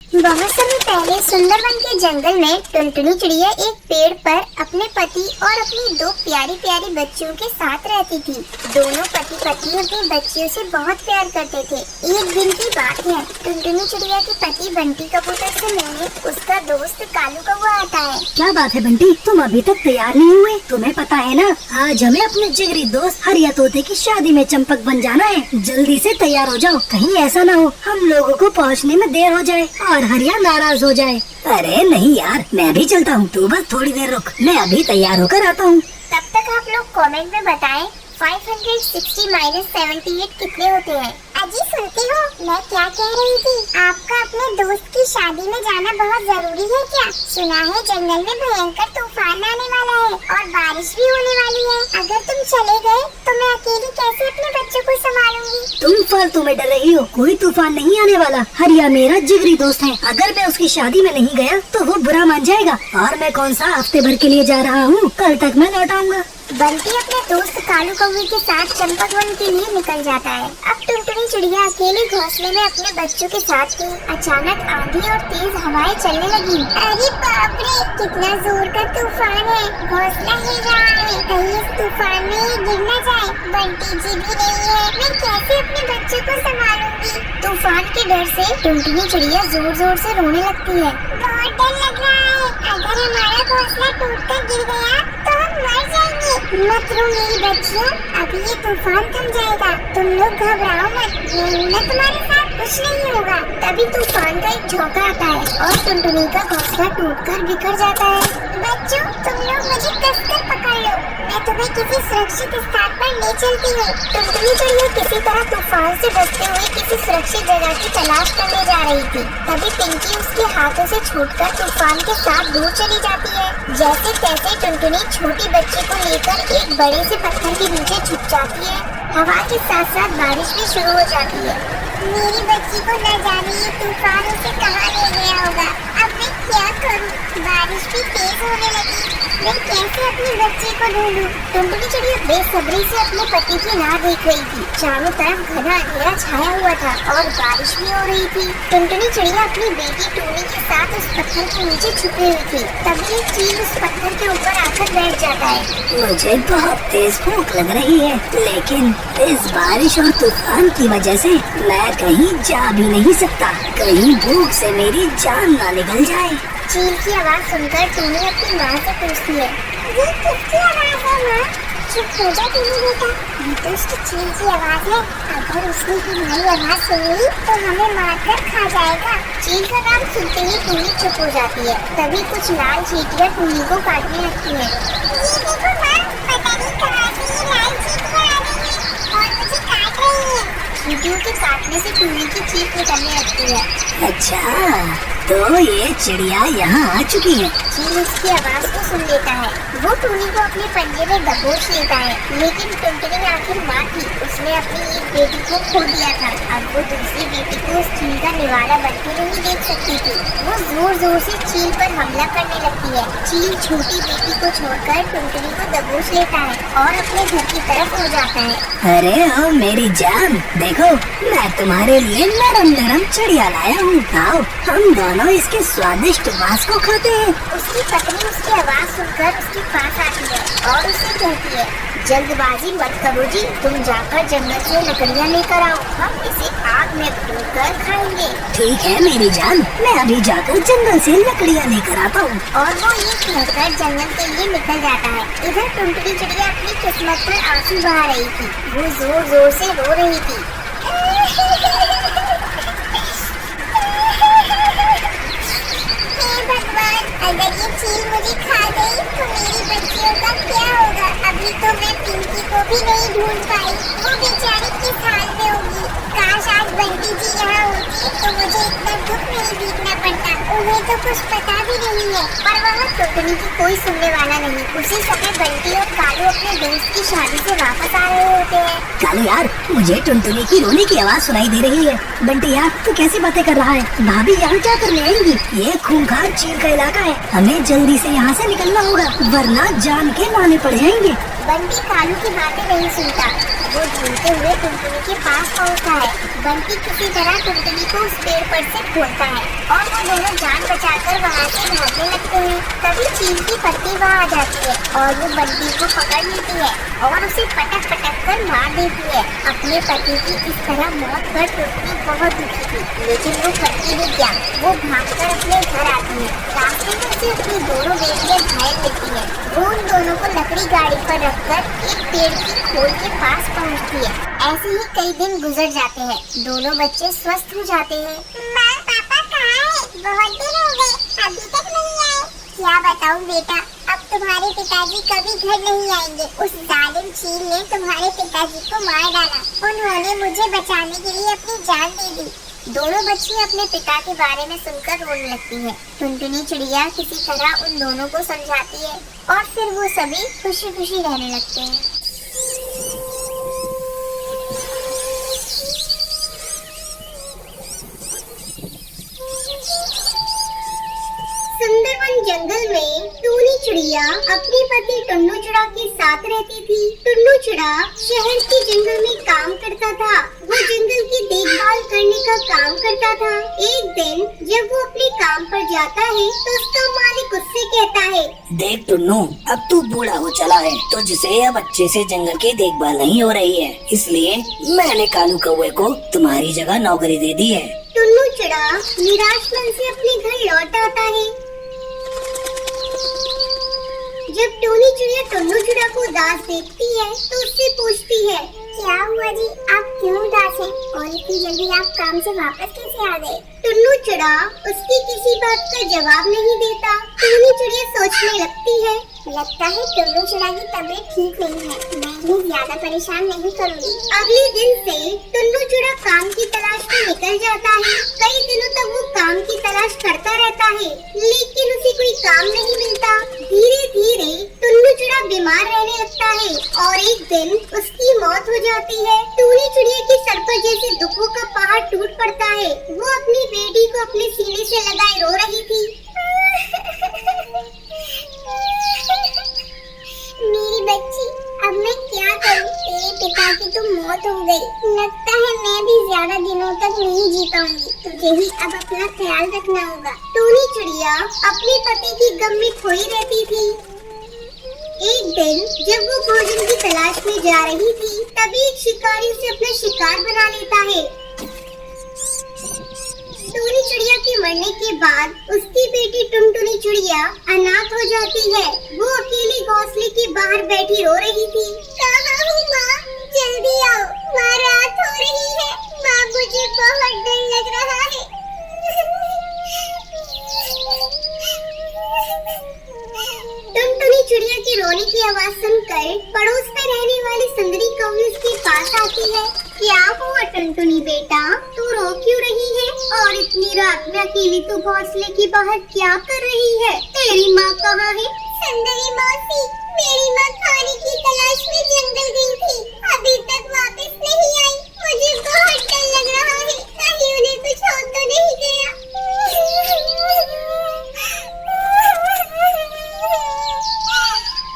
बहुत समय पहले सुंदरवन के जंगल में टुनटुनी चिड़िया एक पेड़ पर अपने पति और अपनी दो प्यारी प्यारी बच्चियों के साथ रहती थी। दोनों पति पत्नी अपनी बच्चियों से बहुत प्यार करते थे। एक दिन की बात है, टुनटुनी चिड़िया के पति बंटी कबूतर से मिलने उसका दोस्त कालू कौवा आता है। क्या बात है बंटी, तुम अभी तक तैयार नहीं हुए? तुम्हें पता है ना, आज हमें अपने जिगरी दोस्त हरिया तोते की शादी में चंपक बन जाना है। जल्दी से तैयार हो जाओ, कहीं ऐसा ना हो हम लोगों को पहुंचने में देर हो जाए और हरिया नाराज हो जाए। अरे नहीं यार, मैं भी चलता हूँ, तू बस थोड़ी देर रुक, मैं अभी तैयार होकर आता हूँ। तब तक आप लोग कमेंट में बताएं 560 - 78 कितने होते हैं। अजी सुनती हो, मैं क्या कह रही थी, आपका अपने दोस्त की शादी में जाना बहुत जरूरी है क्या? सुना है जंगल में भयंकर तूफान आने वाला है और बारिश भी होने वाली है। अगर तुम चले गए तो मैं अकेली कैसे अपने बच्चों को संभालूंगी? तुम फालतू में डर रही हो, कोई तूफान नहीं आने वाला। हरिया मेरा जिगरी दोस्त है, अगर मैं उसकी शादी में नहीं गया तो वो बुरा मान जाएगा। और मैं कौन सा हफ्ते भर के लिए जा रहा हूँ, कल तक मैं लौट आऊंगा। बंटी अपने दोस्त कालू कौवे के साथ चंपक वन के लिए निकल जाता है। अब टुनटुनी चिड़िया अकेले घोंसले में अपने बच्चों के साथ थी। अचानक आंधी और तेज हवाएं चलने लगी। अरे बाप रे, कितना जोर का तूफान है, घोंसला हिल रहा है, कहीं इस तूफान में ये गिर न जाए। बंटी जी भी नहीं है, मैं कैसे अपने बच्चों को संभालूंगी? तूफान के डर से टुनटुनी चिड़िया जोर जोर से रोने लगती है। बहुत डर लग रहा है, अगर हमारा घोंसला टूटकर गिर गया तो हम मर जाएंगे। मत रो मेरी बच्चियों, अभी ये तूफान थम जाएगा, तुम लोग घबराओ मत, मैं तुम्हारे साथ कुछ नहीं होगा। तभी तूफान का एक झोंका आता है और टुनटुनी का घोंसला टूटकर बिखर जाता है। बच्चों, तुम लोग मुझे कसकर पकड़ लो, मैं तुम्हें किसी सुरक्षित स्थान पर ले चलती हूँ। टुनटुनी चिड़िया किसी तरह तूफान से बचते हुए किसी सुरक्षित जगह की तलाश करने जा रही थी। तभी पिंकी उसके हाथों से छूटकर तूफान के साथ दूर चली जाती है। जैसे तैसे टुनटुनी छोटी बच्ची को लेकर एक बड़े से पत्थर के नीचे छुप जाती है। हवा के साथ साथ बारिश भी शुरू हो जाती है। मेरी बच्ची को न जाने ये तूफान उसे कहाँ ले गया होगा। अब मैं क्या करूँ? बारिश भी तेज होने लगी, मैं कैसे अपनी बच्ची को ढूंढूं? टुनटुनी चिड़िया बेसब्री से अपने पति की राह देख रही थी। चारों तरफ घना अंधेरा छाया हुआ था और बारिश भी हो रही थी। टुनटुनी चिड़िया अपनी बेटी टूनी के साथ उस पत्थर के नीचे छुपी हुई थी। तभी एक चील उस पत्थर के ऊपर आकर बैठ जाता है। मुझे बहुत तेज भूख लग रही है, लेकिन इस बारिश और तूफान की वजह से मैं कहीं जा भी नहीं सकता। कहीं भूख से मेरी जान ना निकल जाए। चील की आवाज सुनकर टूनी अपनी माँ से पूछती है, ये किसकी आवाज है माँ? चुप हो जा टूनी बेटा, ये तो उसकी चील की आवाज है। अगर उसने हमारी आवाज सुन ली तो हमें मारकर खा जाएगा। चील का नाम सुनते ही टूनी चुप हो जाती है। तभी कुछ लाल चींटियां टूनी को काटने लगती है। ये देखो माँ, पता नहीं कहाँ से ये लाल चींटियां आ गई हैं और मुझे काट रही हैं। चींटियों के काटने से टूनी की चीख निकलने लगती है। अच्छा, तो ये चिड़िया यहाँ आ चुकी है। चील उसकी आवाज को सुन लेता है। वो टूनी को अपने पंजे में दबोच लेता है, लेकिन टुनटुनी आखिर माँ थी, उसने अपनी एक बेटी को खो दिया था। अब वो दूसरी बेटी को उस चील का निवाला बनते नहीं देख सकती थी। वो जोर जोर से चील पर हमला करने लगती है। चील छोटी बेटी को छोड़कर टुनटुनी को दबोच लेता है और अपने घर की तरफ उड़ जाता है। अरे ओ मेरी जान, देखो मैं तुम्हारे लिए नरम नरम चिड़िया लाया हूँ। आओ हम दोनों इसके स्वादिष्ट मांस को खाते हैं। उसकी पत्नी उसकी आवाज सुनकर उसके पास आती है और उसे कहती है, जल्दबाजी मत करो जी, तुम जाकर जंगल से लकड़ियाँ लेकर आओ, हम इसे आग में भूनकर खाएंगे। ठीक है मेरी जान, मैं अभी जाकर जंगल से लकड़ियाँ लेकर आता हूँ। और वो ये कहकर जंगल के लिए निकल जाता है। इधर टुनटुनी चिड़िया अपनी किस्मत पर आंसू बहा रही थी। वो जोर जोर से रो रही थी। अगर ये चील मुझे खा गई तो मेरी बच्चियों का क्या होगा? अभी तो मैं पिंकी को भी नहीं ढूंढ पाई, वो बेचारी किस हाल में होगी। काश आज बंटी जी यहाँ होती तो मुझे इतना दुख नहीं देखना पड़ता। उन्हें तो कुछ पता भी नहीं है। पर वहाँ टुनटुनी की कोई सुनने वाला नहीं। उसी समय बंटी और कालू अपने दोस्त की शादी से वापस आ रहे होते हैं। कालू यार, मुझे टुनटुनी की रोने की आवाज सुनाई दे रही है। बंटी यार, तू कैसी बातें कर रहा है? भाभी यहाँ क्या करने आएंगी? ये खूंखार चील का इलाका है, हमें जल्दी से यहाँ से निकलना होगा, वरना जान के माने पड़ जाएंगे। बंटी कालू की बातें नहीं सुनता। वो झूलते हुए टुनटुनी के पास पहुंचता है। बंटी किसी तरह टुनटुनी को उस पेड़ पर से खोलता है और वो दोनों जान बचाकर वहाँ से भागने लगते हैं। तभी चील की पत्ती वहाँ आ जाती है और वो बंटी को पकड़ लेती है और उसे पटक पटक कर मार देती है। अपने पति की इस तरह मौत पर टुनटुनी बहुत दुखी थी, लेकिन वो करती भी क्या, वो भागकर अपने घर आती है। रास्ते में उसे अपनी दोनों बेटियां घायल मिलती है। वो उन दोनों को लकड़ी गाड़ी पर रखकर एक पेड़ की खोल के पास पहुंचती है। ऐसे ही कई दिन गुजर जाते हैं। दोनों बच्चे स्वस्थ हो जाते हैं। माँ पापा कहाँ हैं? बहुत दिन हो गए, अभी तक नहीं आए। क्या बताऊँ बेटा, अब तुम्हारे पिताजी कभी घर नहीं आएंगे। उस जालिम चील ने तुम्हारे पिताजी को मार डाला। उन्होंने मुझे बचाने के लिए अपनी जान दे दी। दोनों बच्ची अपने पिता के बारे में सुनकर रोने लगती है। टुनटुनी चिड़िया किसी तरह उन दोनों को समझाती है और फिर वो सभी खुशी खुशी रहने लगते हैं। सुंदरवन जंगल में टूनी चिड़िया अपने पति टुन्नू चिड़ा के साथ रहती थी। टुन्नू चिड़ा शहर के जंगल में काम करता था। वो जंगल की देखभाल करने का काम करता था। एक दिन जब वो अपने काम पर जाता है तो उसका मालिक उससे कहता है, देख टुन्नू, अब तू बूढ़ा हो चला है, तो जिसे अब अच्छे से जंगल की देखभाल नहीं हो रही है, इसलिए मैंने कालू कौवे को तुम्हारी जगह नौकरी दे दी है। टुन्नू चिड़ा निराश मन से अपने घर लौट आता है। जब टूनी चिड़िया टुन्नू चिड़ा को उदास देखती है तो उससे पूछती है, क्या हुआ जी, आप क्यों उदास हैं और इतनी जल्दी आप काम से वापस कैसे आ गए? टुन्नू चिड़ा उसकी किसी बात का जवाब नहीं देता। टूनी चिड़िया सोचने लगती है, लगता है टुन्नू चिड़ा की तबीयत ठीक नहीं है, मैं इन्हें ज्यादा परेशान नहीं करूँगी। अगले दिन से टुन्नू चिड़ा काम की तलाश में निकल जाता है। कई दिनों तक वो काम की तलाश करता रहता है, लेकिन उसे कोई काम नहीं मिलता। धीरे धीरे टुन्नू चिड़ा बीमार रहने लगता है और एक दिन उसकी मौत हो जाती है। टूनी चिड़िया के सर पर जैसे दुखों का पहाड़ टूट पड़ता है। वो अपनी बेटी को अपने सीने से लगाए रो रही थी। मेरी बच्ची, अब मैं क्या करूं? तेरे पिता की तो मौत हो गई। लगता है मैं भी ज्यादा दिनों तक नहीं जी पाऊंगी। तुझे ही अब अपना ख्याल रखना होगा। टूनी चिड़िया अपने पति की गम में खोई रहती थी। एक दिन जब वो भोजन की तलाश में जा रही थी, तभी एक शिकारी उसे अपना शिकार बना लेता है। टूनी चिड़िया के मरने के बाद उसकी बेटी टुनटुनी चिड़िया अनाथ हो जाती है। वो अकेले घोंसले के बाहर बैठी रो रही थी। कहाँ हो माँ? जल्दी आओ, माँ रात हो रही है। माँ, मुझे बहुत डर लग रहा है। टुनटुनी चिड़िया की रोने की आवाज सुनकर पड़ोस में रहने वाली सुंदरी कौवी उसके पास आती है। क्या हुआ टुनटुनी बेटा, तू रो क्यों रही है? और इतनी रात में अकेली तू घोंसले के बाहर क्या कर रही है? तेरी माँ कहाँ है? सुंदरी मौसी, मेरी माँ खाने की तलाश में जंगल गई थी, अभी तक वापस नहीं आई। मुझे बहुत डर लग रहा है, कहीं उन्हें कुछ हो तो नहीं गया।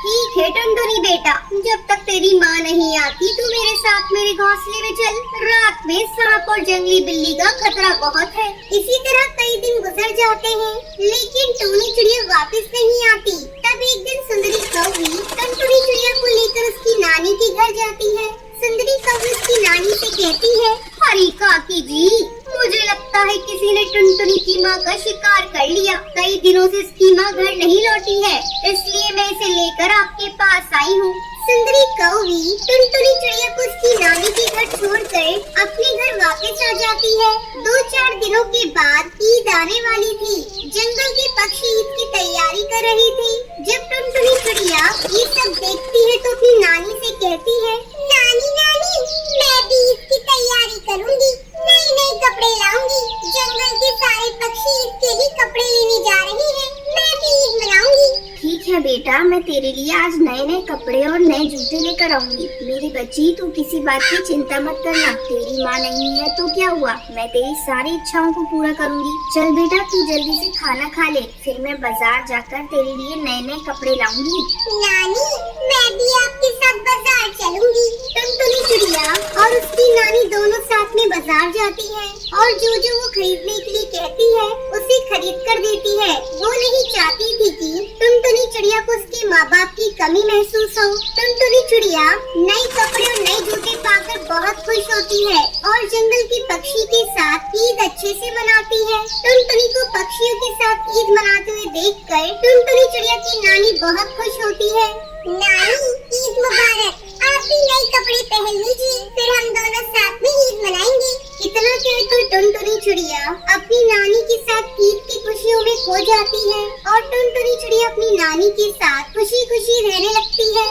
ठीक है टुनटुनी बेटा, जब तक तेरी माँ नहीं आती तो मेरे साथ मेरे घोंसले में चल। रात में सांप और जंगली बिल्ली का खतरा बहुत है। इसी तरह कई दिन गुजर जाते हैं, लेकिन टूनी चिड़िया वापस नहीं आती। तब एक दिन सुंदरी कौवी टुनटुनी चिड़िया को लेकर उसकी नानी के घर जाती है। सुंदरी कौवी उसकी नानी से कहती है, अरे काकी जी, मुझे लगता है किसी ने टुनटुनी की माँ का शिकार कर लिया। कई दिनों से इसकी माँ घर नहीं लौटी है, इसलिए मैं इसे लेकर आपके पास आई हूँ। सुंदरी कौवी टुनटुनी चिड़िया को उसकी नानी के घर छोड़कर अपने घर वापस आ जाती है। 2-4 दिनों के बाद ईद आने वाली थी। जंगल के पक्षी ईद की तैयारी कर रहे थे। जब टुनटुनी चिड़िया ये सब देखती है तो अपनी नानी से कहती है, नानी नानी, मैं भी ईद की तैयारी करूँगी, नए नए कपड़े लाऊंगी। जंगल के सारे पक्षी ईद के लिए कपड़े लेने जा रहे हैं, मैं भी ईद मनाऊंगी। ठीक है बेटा, मैं तेरे लिए आज नए नए कपड़े और नए जूते लेकर आऊंगी। मेरी बच्ची, तू किसी बात की चिंता मत करना। तेरी माँ नहीं है तो क्या हुआ, मैं तेरी सारी इच्छाओं को पूरा करूंगी। चल बेटा, तू जल्दी से खाना खा ले, फिर मैं बाजार जाकर तेरे लिए नए नए कपड़े लाऊंगी। नानी, मैं भी आपके साथ बाजार चलूंगी। टुनटुनी चिड़िया और उसकी नानी दोनों साथ में बाजार जाती हैं और जो वो खरीदने के लिए कहती है उसे खरीद कर देती है। वो नहीं चाहती थी कि टुनटुनी चिड़िया को उसके माँ बाप की कमी महसूस हो। टुनटुनी चिड़िया नए कपड़े और नए जूते पाकर बहुत खुश होती है और जंगल के पक्षी के साथ ईद अच्छे से मनाती है। टुनटुनी को पक्षियों के साथ ईद मनाते हुए देखकर टुनटुनी चिड़िया की नानी बहुत खुश होती है। नानी, ईद मुबारक। आप भी नए कपड़े पहन लीजिए, फिर हम दोनों साथ में ईद मनाएंगे। इतना कहकर टुनटुनी चिड़िया अपनी नानी के साथ ईद की खुशियों में खो जाती है और टुनटुनी चिड़िया अपनी नानी के साथ खुशी खुशी रहने लगती है।